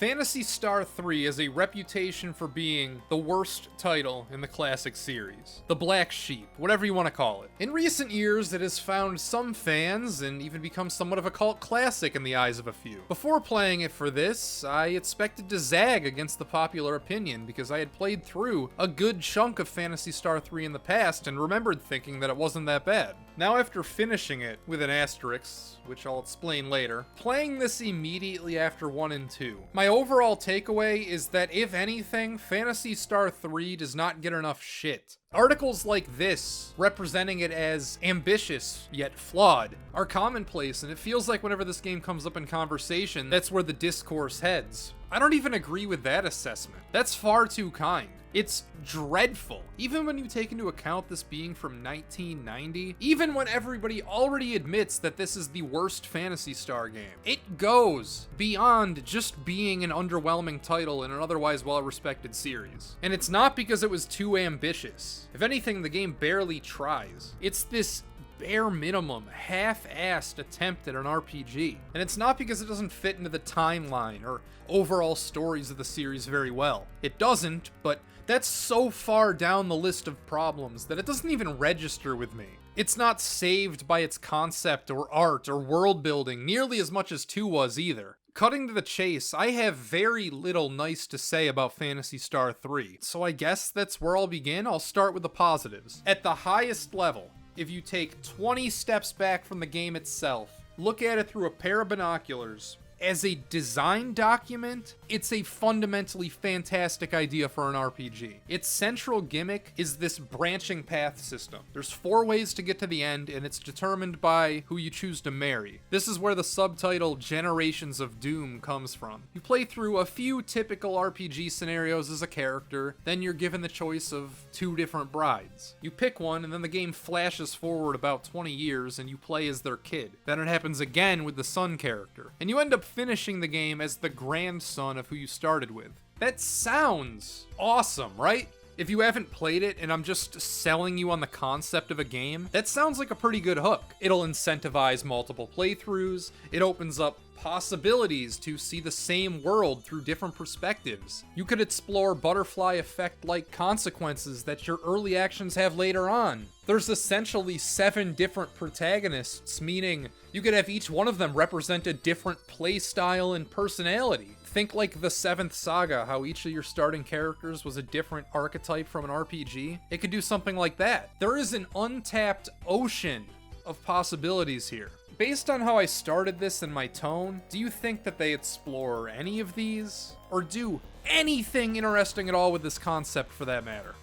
Phantasy Star 3 has a reputation for being the worst title in the classic series. The black sheep, whatever you want to call it. In recent years, it has found some fans and even become somewhat of a cult classic in the eyes of a few. Before playing it for this, I expected to zag against the popular opinion because I had played through a good chunk of Phantasy Star 3 in the past and remembered thinking that it wasn't that bad. Now after finishing it, with an asterisk, which I'll explain later, playing this immediately after 1 and 2, my overall takeaway is that if anything, Phantasy Star 3 does not get enough shit. Articles like this, representing it as ambitious yet flawed, are commonplace, and it feels like whenever this game comes up in conversation, that's where the discourse heads. I don't even agree with that assessment. That's far too kind. It's dreadful. Even when you take into account this being from 1990, even when everybody already admits that this is the worst Phantasy Star game, it goes beyond just being an underwhelming title in an otherwise well-respected series. And it's not because it was too ambitious. If anything, the game barely tries. It's this bare minimum, half-assed attempt at an RPG. And it's not because it doesn't fit into the timeline or overall stories of the series very well. It doesn't, but that's so far down the list of problems that it doesn't even register with me. It's not saved by its concept or art or world building nearly as much as 2 was either. Cutting to the chase, I have very little nice to say about Phantasy Star 3, so I guess that's where I'll begin. I'll start with the positives. At the highest level, if you take 20 steps back from the game itself, look at it through a pair of binoculars, as a design document, it's a fundamentally fantastic idea for an RPG. Its central gimmick is this branching path system. There's 4 ways to get to the end, and it's determined by who you choose to marry. This is where the subtitle Generations of Doom comes from. You play through a few typical RPG scenarios as a character, then you're given the choice of 2 different brides. You pick one, and then the game flashes forward about 20 years, and you play as their kid. Then it happens again with the son character, and you end up finishing the game as the grandson of who you started with. That sounds awesome, right? If you haven't played it and I'm just selling you on the concept of a game, that sounds like a pretty good hook. It'll incentivize multiple playthroughs, it opens up possibilities to see the same world through different perspectives. You could explore butterfly effect-like consequences that your early actions have later on. There's essentially 7 different protagonists, meaning you could have each one of them represent a different playstyle and personality. Think like the 7th Saga, how each of your starting characters was a different archetype from an RPG. It could do something like that. There is an untapped ocean of possibilities here. Based on how I started this and my tone, do you think that they explore any of these? Or do anything interesting at all with this concept for that matter?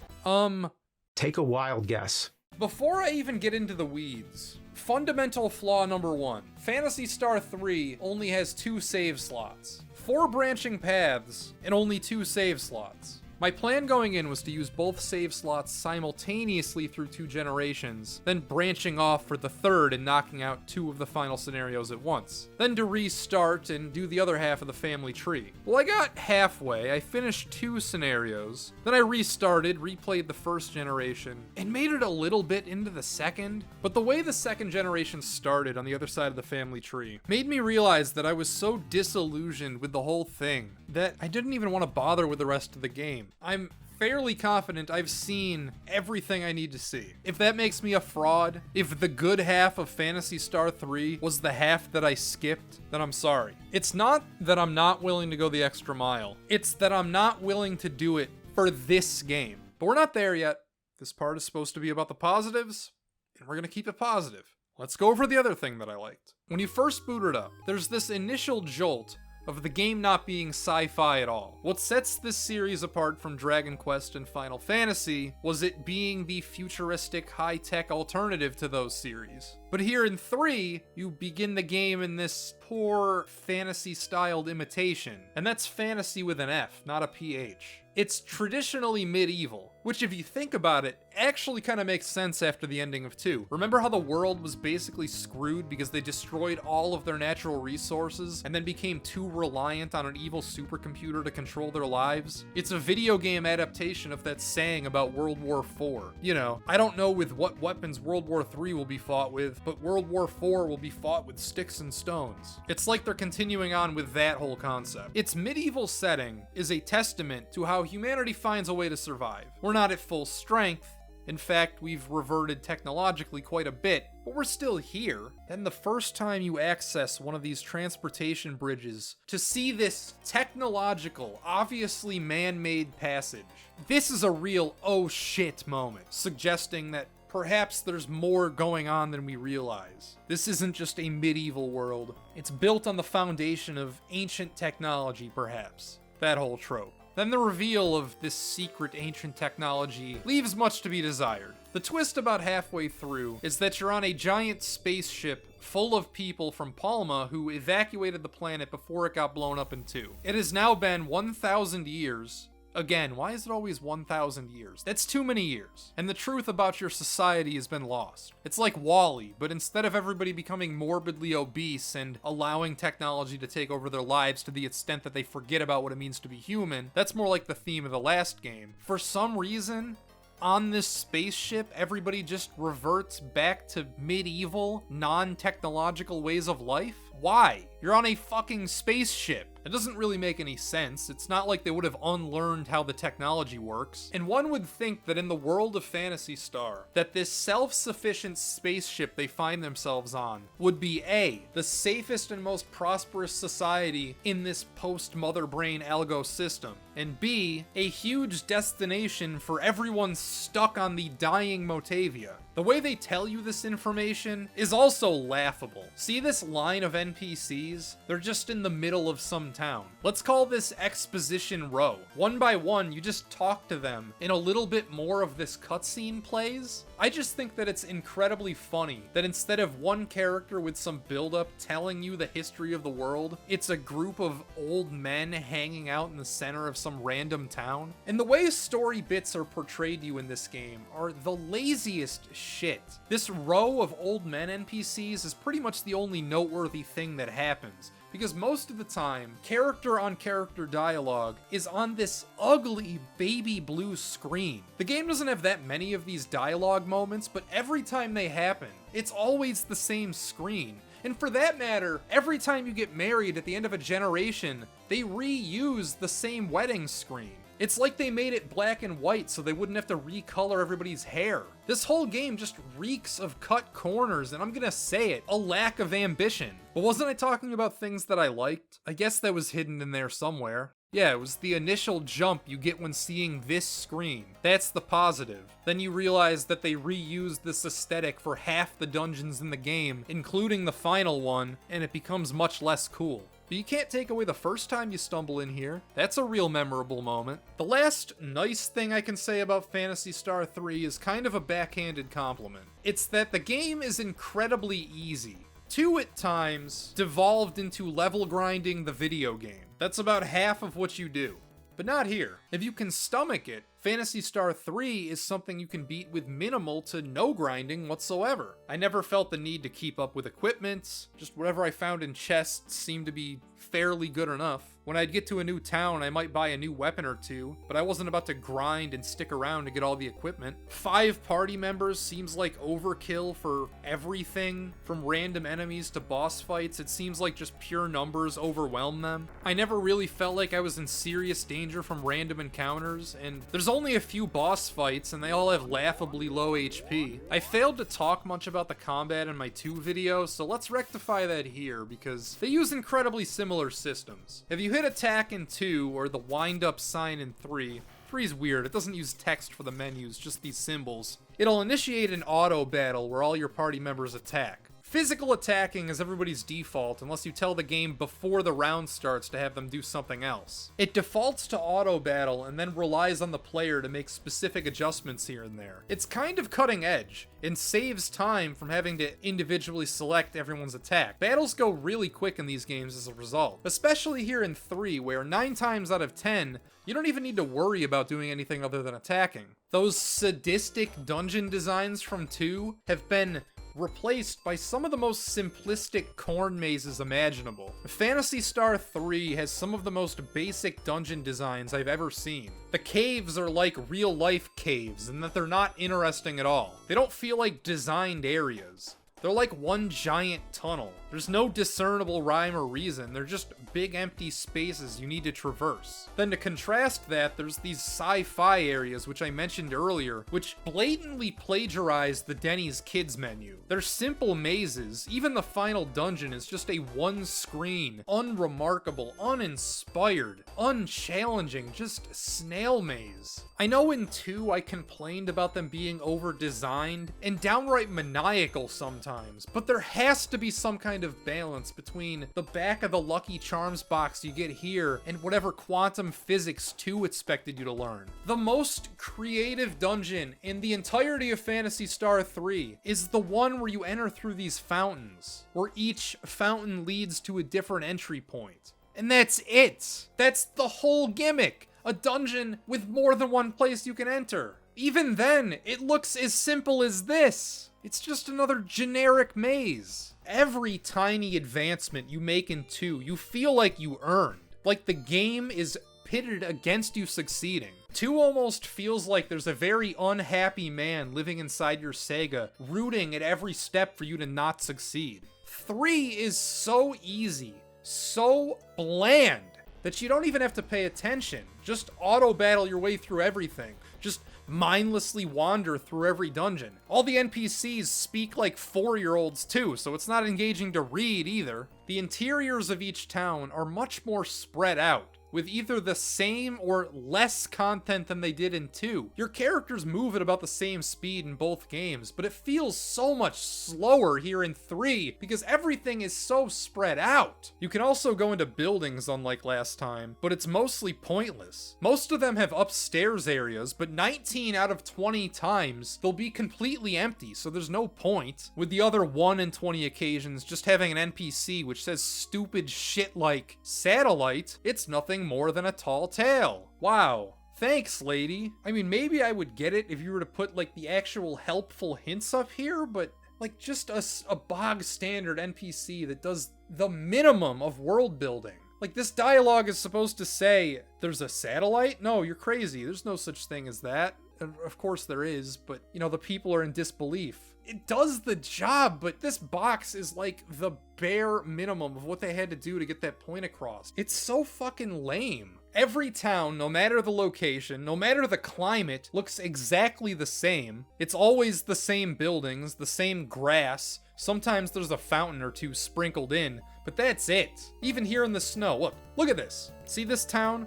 Take a wild guess. Before I even get into the weeds, fundamental flaw number 1. Phantasy Star 3 only has 2 save slots. 4 branching paths and only 2 save slots. My plan going in was to use both save slots simultaneously through 2 generations, then branching off for the 3rd and knocking out 2 of the final scenarios at once. Then to restart and do the other half of the family tree. Well, I got halfway, I finished 2 scenarios, then I restarted, replayed the 1st generation, and made it a little bit into the 2nd, but the way the 2nd generation started on the other side of the family tree made me realize that I was so disillusioned with the whole thing that I didn't even want to bother with the rest of the game. I'm fairly confident I've seen everything I need to see. If that makes me a fraud, if the good half of Phantasy Star 3 was the half that I skipped, then I'm sorry. It's not that I'm not willing to go the extra mile. It's that I'm not willing to do it for this game. But we're not there yet. This part is supposed to be about the positives, and we're going to keep it positive. Let's go over the other thing that I liked. When you first boot it up, there's this initial jolt of the game not being sci-fi at all. What sets this series apart from Dragon Quest and Final Fantasy was it being the futuristic, high-tech alternative to those series. But here in 3, you begin the game in this poor fantasy-styled imitation, and that's fantasy with an F, not a PH. It's traditionally medieval, which if you think about it, actually kind of makes sense after the ending of 2. Remember how the world was basically screwed because they destroyed all of their natural resources and then became too reliant on an evil supercomputer to control their lives? It's a video game adaptation of that saying about World War IV. You know, I don't know with what weapons World War III will be fought with, but World War IV will be fought with sticks and stones. It's like they're continuing on with that whole concept. Its medieval setting is a testament to how humanity finds a way to survive. We're not at full strength. In fact, we've reverted technologically quite a bit, but we're still here. Then the first time you access one of these transportation bridges to see this technological, obviously man-made passage, this is a real oh shit moment, suggesting that perhaps there's more going on than we realize. This isn't just a medieval world. It's built on the foundation of ancient technology, perhaps. That whole trope. Then the reveal of this secret ancient technology leaves much to be desired. The twist about halfway through is that you're on a giant spaceship full of people from Palma who evacuated the planet before it got blown up in 2. It has now been 1,000 years. Again, why is it always 1,000 years? That's too many years. And the truth about your society has been lost. It's like WALL-E, but instead of everybody becoming morbidly obese and allowing technology to take over their lives to the extent that they forget about what it means to be human, that's more like the theme of the last game. For some reason, on this spaceship, everybody just reverts back to medieval, non-technological ways of life? Why? You're on a fucking spaceship. It doesn't really make any sense. It's not like they would have unlearned how the technology works. And one would think that in the world of Phantasy Star, that this self-sufficient spaceship they find themselves on would be A, the safest and most prosperous society in this post-Mother Brain algo system, and B, a huge destination for everyone stuck on the dying Motavia. The way they tell you this information is also laughable. See this line of NPCs? They're just in the middle of some town. Let's call this exposition row. One by one, you just talk to them, and a little bit more of this cutscene plays. I just think that it's incredibly funny that instead of one character with some build-up telling you the history of the world, it's a group of old men hanging out in the center of some random town. And the way story bits are portrayed to you in this game are the laziest shit. This row of old men NPCs is pretty much the only noteworthy thing that happens, because most of the time, character-on-character dialogue is on this ugly baby blue screen. The game doesn't have that many of these dialogue moments, but every time they happen, it's always the same screen. And for that matter, every time you get married at the end of a generation, they reuse the same wedding screen. It's like they made it black and white so they wouldn't have to recolor everybody's hair. This whole game just reeks of cut corners, and I'm gonna say it, a lack of ambition. But wasn't I talking about things that I liked? I guess that was hidden in there somewhere. Yeah, it was the initial jump you get when seeing this screen. That's the positive. Then you realize that they reused this aesthetic for half the dungeons in the game, including the final one, and it becomes much less cool. But you can't take away the first time you stumble in here. That's a real memorable moment. The last nice thing I can say about Phantasy Star 3 is kind of a backhanded compliment. It's that the game is incredibly easy. 2 at times devolved into level grinding the video game. That's about half of what you do. But not here. If you can stomach it, Phantasy Star 3 is something you can beat with minimal to no grinding whatsoever. I never felt the need to keep up with equipment, just whatever I found in chests seemed to be fairly good enough. When I'd get to a new town, I might buy a new weapon or two, but I wasn't about to grind and stick around to get all the equipment. 5 party members seems like overkill for everything, from random enemies to boss fights. It seems like just pure numbers overwhelm them. I never really felt like I was in serious danger from random encounters, and there's only a few boss fights, and they all have laughably low HP. I failed to talk much about the combat in my 2 video, so let's rectify that here, because they use incredibly similar systems. If you hit attack in 2, or the wind-up sign in 3, 3's weird, it doesn't use text for the menus, just these symbols. It'll initiate an auto battle where all your party members attack. Physical attacking is everybody's default unless you tell the game before the round starts to have them do something else. It defaults to auto battle and then relies on the player to make specific adjustments here and there. It's kind of cutting edge and saves time from having to individually select everyone's attack. Battles go really quick in these games as a result, especially here in 3, where 9 times out of 10, you don't even need to worry about doing anything other than attacking. Those sadistic dungeon designs from 2 have been replaced by some of the most simplistic corn mazes imaginable. Phantasy Star 3 has some of the most basic dungeon designs I've ever seen. The caves are like real-life caves in that they're not interesting at all. They don't feel like designed areas. They're like one giant tunnel. There's no discernible rhyme or reason. They're just big empty spaces you need to traverse. Then to contrast that, there's these sci-fi areas, which I mentioned earlier, which blatantly plagiarize the Denny's Kids menu. They're simple mazes. Even the final dungeon is just a one-screen, unremarkable, uninspired, unchallenging, just snail maze. I know in 2 I complained about them being over-designed and downright maniacal sometimes, but there has to be some kind of balance between the back of the Lucky Charms box you get here and whatever quantum physics 2 expected you to learn. The most creative dungeon in the entirety of Phantasy Star 3 is the one where you enter through these fountains, where each fountain leads to a different entry point. And that's it! That's the whole gimmick! A dungeon with more than one place you can enter. Even then, it looks as simple as this. It's just another generic maze. Every tiny advancement you make in 2, you feel like you earned. Like the game is pitted against you succeeding. 2 almost feels like there's a very unhappy man living inside your Sega, rooting at every step for you to not succeed. 3 is so easy, so bland, that you don't even have to pay attention. Just auto-battle your way through everything. Just mindlessly wander through every dungeon. All the NPCs speak like 4-year-olds too, so it's not engaging to read either. The interiors of each town are much more spread out, with either the same or less content than they did in 2. Your characters move at about the same speed in both games, but it feels so much slower here in 3 because everything is so spread out. You can also go into buildings unlike last time, but it's mostly pointless. Most of them have upstairs areas, but 19 out of 20 times they'll be completely empty, so there's no point, with the other 1 in 20 occasions just having an NPC which says stupid shit like, "Satellite, it's nothing more than a tall tale." Wow. Thanks, lady. I mean, maybe I would get it if you were to put, like, the actual helpful hints up here, but, like, just a bog standard NPC that does the minimum of world building. Like, this dialogue is supposed to say, "There's a satellite?" No, you're crazy. There's no such thing as that. Of course there is, but, you know, the people are in disbelief. It does the job, but this box is like the bare minimum of what they had to do to get that point across. It's so fucking lame. Every town, no matter the location, no matter the climate, looks exactly the same. It's always the same buildings, the same grass. Sometimes there's a fountain or 2 sprinkled in, but that's it. Even here in the snow, look at this. See this town?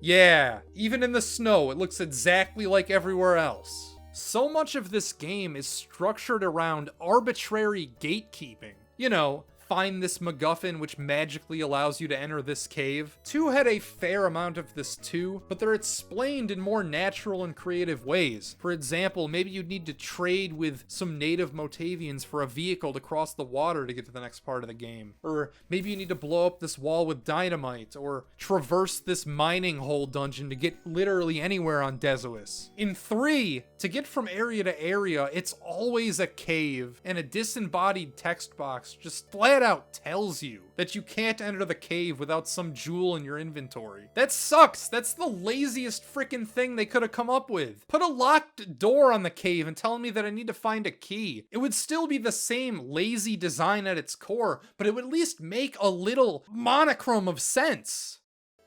Yeah, even in the snow, it looks exactly like everywhere else. So much of this game is structured around arbitrary gatekeeping. You know, find this MacGuffin which magically allows you to enter this cave. 2 had a fair amount of this too, but they're explained in more natural and creative ways. For example, maybe you'd need to trade with some native Motavians for a vehicle to cross the water to get to the next part of the game. Or maybe you need to blow up this wall with dynamite, or traverse this mining hole dungeon to get literally anywhere on Dezois. In 3, to get from area to area, it's always a cave, and a disembodied text box just flat out tells you that you can't enter the cave without some jewel in your inventory. That sucks. That's the laziest freaking thing they could have come up with. Put a locked door on the cave and tell me that I need to find a key. It would still be the same lazy design at its core, but it would at least make a little monochrome of sense.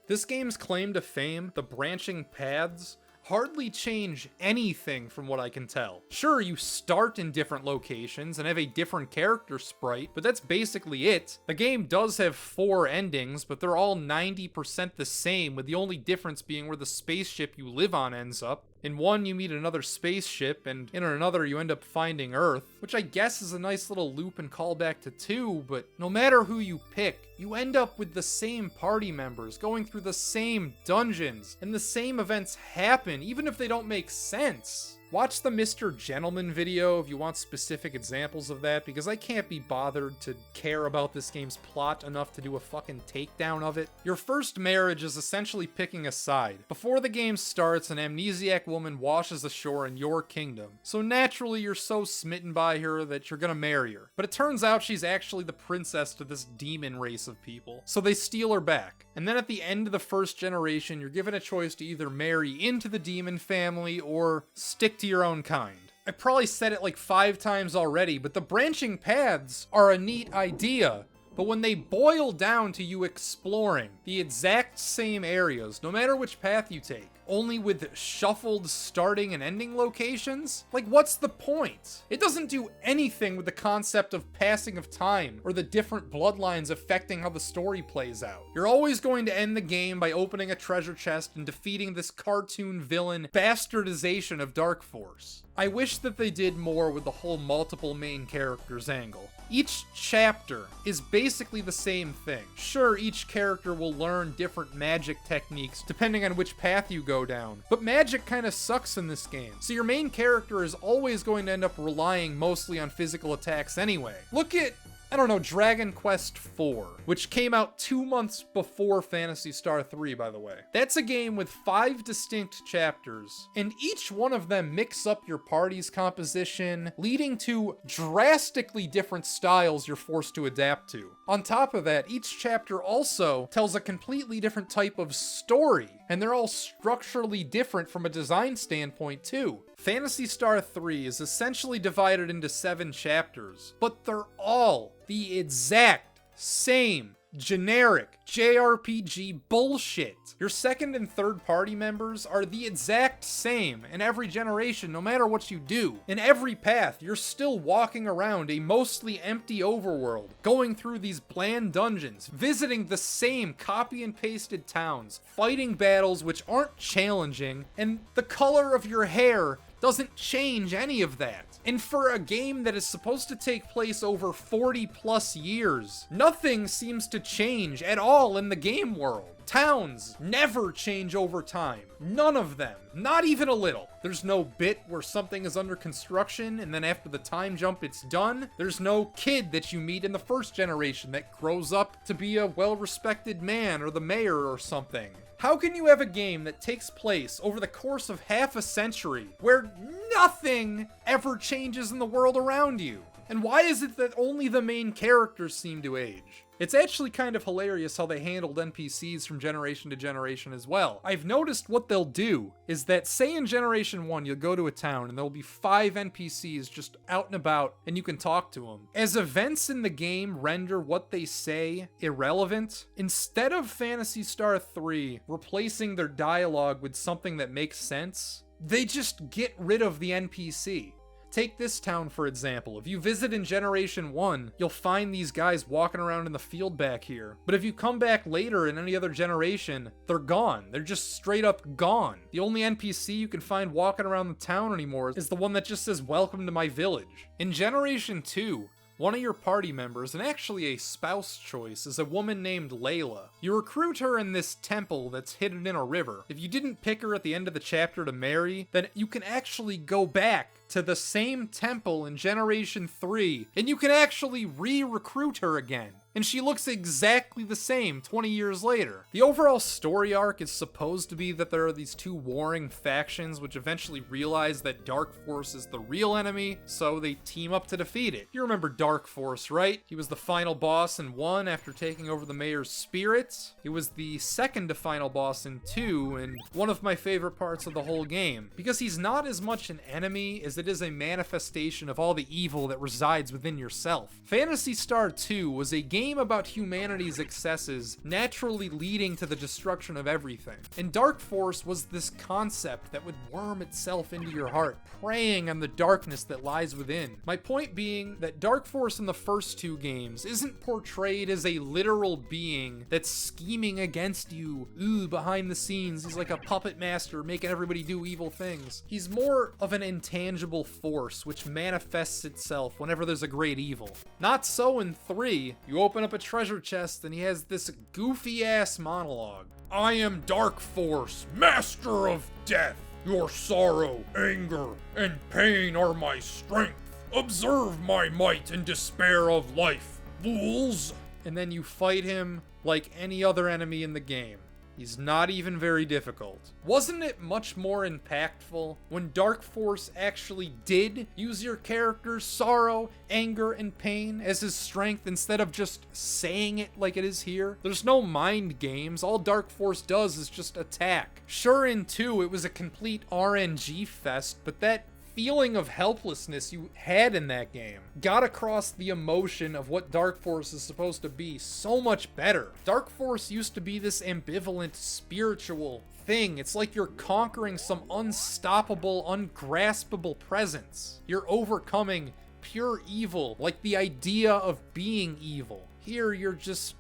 This game's claim to fame, the branching paths, hardly change anything from what I can tell. Sure, you start in different locations and have a different character sprite, but that's basically it. The game does have 4 endings, but they're all 90% the same, with the only difference being where the spaceship you live on ends up. In one, you meet another spaceship, and in another, you end up finding Earth, which I guess is a nice little loop and callback to 2, but no matter who you pick, you end up with the same party members, going through the same dungeons, and the same events happen, even if they don't make sense. Watch the Mr. Gentleman video if you want specific examples of that, because I can't be bothered to care about this game's plot enough to do a fucking takedown of it. Your first marriage is essentially picking a side. Before the game starts, an amnesiac woman washes ashore in your kingdom, so naturally you're so smitten by her that you're gonna marry her. But it turns out she's actually the princess to this demon race of people, so they steal her back. And then at the end of the first generation, you're given a choice to either marry into the demon family or stick to your own kind. I probably said it like 5 times already, but the branching paths are a neat idea. But when they boil down to you exploring the exact same areas, no matter which path you take, only with shuffled starting and ending locations? Like, what's the point? It doesn't do anything with the concept of passing of time or the different bloodlines affecting how the story plays out. You're always going to end the game by opening a treasure chest and defeating this cartoon villain bastardization of Dark Force. I wish that they did more with the whole multiple main characters angle. Each chapter is basically the same thing. Sure, each character will learn different magic techniques depending on which path you go down, but magic kind of sucks in this game, so your main character is always going to end up relying mostly on physical attacks anyway. Look at, I don't know, Dragon Quest IV, which came out 2 months before Phantasy Star 3, by the way. That's a game with 5 distinct chapters, and each one of them mix up your party's composition, leading to drastically different styles you're forced to adapt to. On top of that, each chapter also tells a completely different type of story, and they're all structurally different from a design standpoint too. Phantasy Star 3 is essentially divided into 7 chapters, but they're all the exact same generic JRPG bullshit. Your second and third party members are the exact same in every generation, no matter what you do. In every path, you're still walking around a mostly empty overworld, going through these bland dungeons, visiting the same copy and pasted towns, fighting battles which aren't challenging, and the color of your hair doesn't change any of that. And for a game that is supposed to take place over 40 plus years, nothing seems to change at all in the game world. Towns never change over time. None of them. Not even a little. There's no bit where something is under construction and then after the time jump it's done. There's no kid that you meet in the first generation that grows up to be a well-respected man or the mayor or something. How can you have a game that takes place over the course of half a century where nothing ever changes in the world around you? And why is it that only the main characters seem to age? It's actually kind of hilarious how they handled NPCs from generation to generation as well. I've noticed what they'll do is that, say in Generation 1, you'll go to a town and there'll be 5 NPCs just out and about and you can talk to them. As events in the game render what they say irrelevant, instead of Phantasy Star 3 replacing their dialogue with something that makes sense, they just get rid of the NPC. Take this town, for example. If you visit in Generation 1, you'll find these guys walking around in the field back here. But if you come back later in any other generation, they're gone. They're just straight up gone. The only NPC you can find walking around the town anymore is the one that just says, "Welcome to my village." In Generation 2, one of your party members, and actually a spouse choice, is a woman named Layla. You recruit her in this temple that's hidden in a river. If you didn't pick her at the end of the chapter to marry, then you can actually go back to the same temple in Generation 3, and you can actually re-recruit her again. And she looks exactly the same 20 years later. The overall story arc is supposed to be that there are these 2 warring factions which eventually realize that Dark Force is the real enemy, so they team up to defeat it. You remember Dark Force, right? He was the final boss in 1 after taking over the mayor's spirit. He was the second to final boss in 2, and one of my favorite parts of the whole game, because he's not as much an enemy as as it is a manifestation of all the evil that resides within yourself. Phantasy Star 2 was a game about humanity's excesses naturally leading to the destruction of everything. And Dark Force was this concept that would worm itself into your heart, preying on the darkness that lies within. My point being that Dark Force in the first two games isn't portrayed as a literal being that's scheming against you, behind the scenes. He's like a puppet master making everybody do evil things. He's more of an intangible force which manifests itself whenever there's a great evil. Not so in 3. You open up a treasure chest and he has this goofy ass monologue. I am Dark Force, master of death. Your sorrow, anger, and pain are my strength. Observe my might and despair of life, fools. And then you fight him like any other enemy in the game. He's not even very difficult. Wasn't it much more impactful when Dark Force actually did use your character's sorrow, anger, and pain as his strength instead of just saying it like it is here? There's no mind games. All Dark Force does is just attack. Sure, in 2, it was a complete RNG fest, but that feeling of helplessness you had in that game got across the emotion of what Dark Force is supposed to be so much better. Dark Force used to be this ambivalent, spiritual thing. It's like you're conquering some unstoppable, ungraspable presence. You're overcoming pure evil, like the idea of being evil. Here, you're just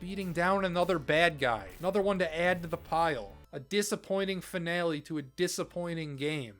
beating down another bad guy, another one to add to the pile. A disappointing finale to a disappointing game.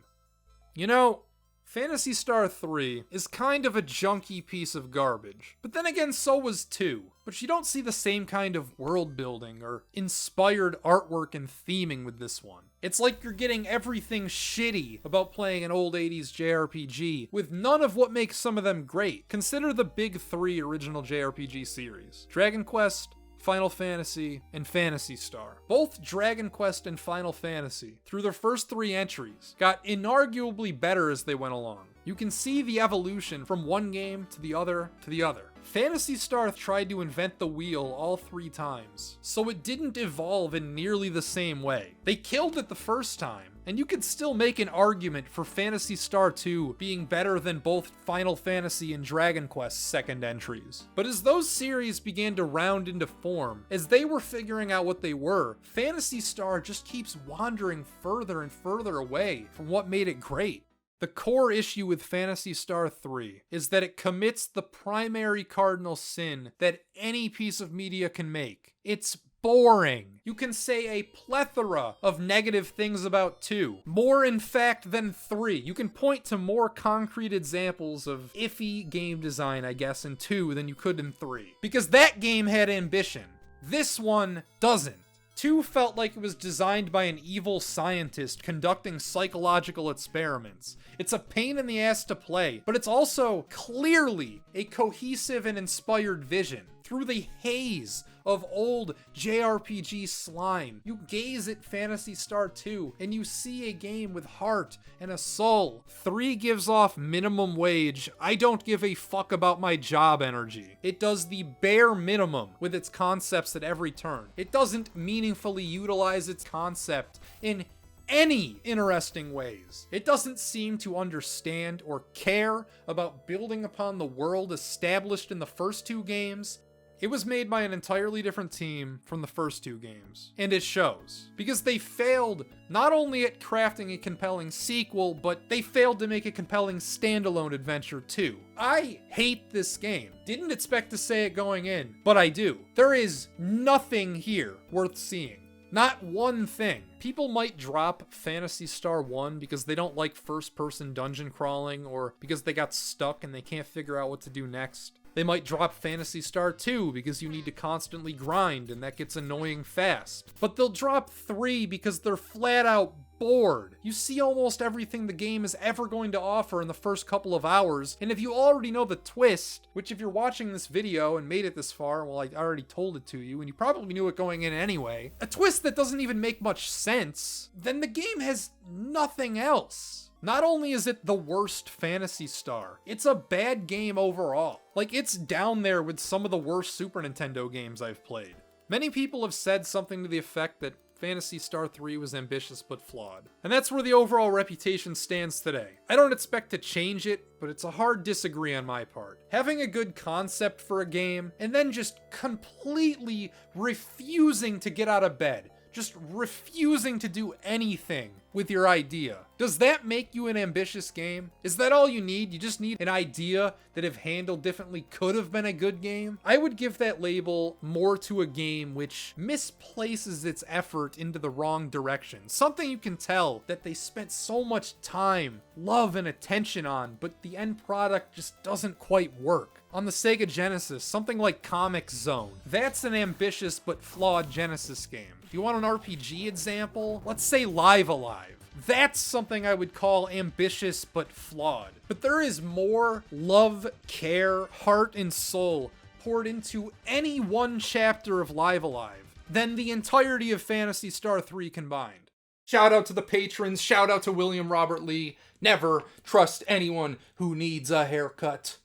You know, Phantasy Star 3 is kind of a junky piece of garbage. But then again, so was 2. But you don't see the same kind of world building or inspired artwork and theming with this one. It's like you're getting everything shitty about playing an old 80s JRPG, with none of what makes some of them great. Consider the big 3 original JRPG series: Dragon Quest, Final Fantasy, and Phantasy Star. Both Dragon Quest and Final Fantasy, through their first 3 entries, got inarguably better as they went along. You can see the evolution from one game to the other to the other. Phantasy Star tried to invent the wheel all 3 times, so it didn't evolve in nearly the same way. They killed it the first time, and you could still make an argument for Phantasy Star 2 being better than both Final Fantasy and Dragon Quest's second entries. But as those series began to round into form, as they were figuring out what they were, Phantasy Star just keeps wandering further and further away from what made it great. The core issue with Phantasy Star 3 is that it commits the primary cardinal sin that any piece of media can make. It's boring. You can say a plethora of negative things about 2. More, in fact, than 3. You can point to more concrete examples of iffy game design, I guess, in 2 than you could in 3. Because that game had ambition. This one doesn't. 2 felt like it was designed by an evil scientist conducting psychological experiments. It's a pain in the ass to play, but it's also clearly a cohesive and inspired vision. Through the haze of old JRPG slime, you gaze at Phantasy Star 2 and you see a game with heart and a soul. 3 gives off minimum wage, I don't give a fuck about my job energy. It does the bare minimum with its concepts at every turn. It doesn't meaningfully utilize its concept in any interesting ways. It doesn't seem to understand or care about building upon the world established in the first 2 games. It was made by an entirely different team from the first 2 games, and it shows. Because they failed not only at crafting a compelling sequel, but they failed to make a compelling standalone adventure too. I hate this game. Didn't expect to say it going in, but I do. There is nothing here worth seeing. Not one thing. People might drop Phantasy Star 1 because they don't like first-person dungeon crawling, or because they got stuck and they can't figure out what to do next. They might drop Phantasy Star 2 because you need to constantly grind and that gets annoying fast. But they'll drop 3 because they're flat out bored. You see almost everything the game is ever going to offer in the first couple of hours, and if you already know the twist, which if you're watching this video and made it this far, well, I already told it to you, and you probably knew it going in anyway, a twist that doesn't even make much sense, then the game has nothing else. Not only is it the worst Phantasy Star, it's a bad game overall. Like, it's down there with some of the worst Super Nintendo games I've played. Many people have said something to the effect that Phantasy Star 3 was ambitious but flawed. And that's where the overall reputation stands today. I don't expect to change it, but it's a hard disagree on my part. Having a good concept for a game, and then just completely refusing to get out of bed, just refusing to do anything with your idea. Does that make you an ambitious game? Is that all you need? You just need an idea that, if handled differently, could have been a good game? I would give that label more to a game which misplaces its effort into the wrong direction. Something you can tell that they spent so much time, love, and attention on, but the end product just doesn't quite work. On the Sega Genesis, something like Comic Zone. That's an ambitious but flawed Genesis game. Do you want an RPG example? Let's say Live Alive. That's something I would call ambitious but flawed. But there is more love, care, heart, and soul poured into any one chapter of Live Alive than the entirety of Phantasy Star 3 combined. Shout out to the patrons, shout out to William Robert Lee. Never trust anyone who needs a haircut.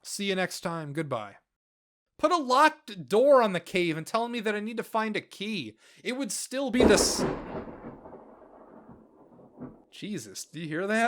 See you next time. Goodbye. Put a locked door on the cave and tell me that I need to find a key. It would still be Jesus, do you hear that?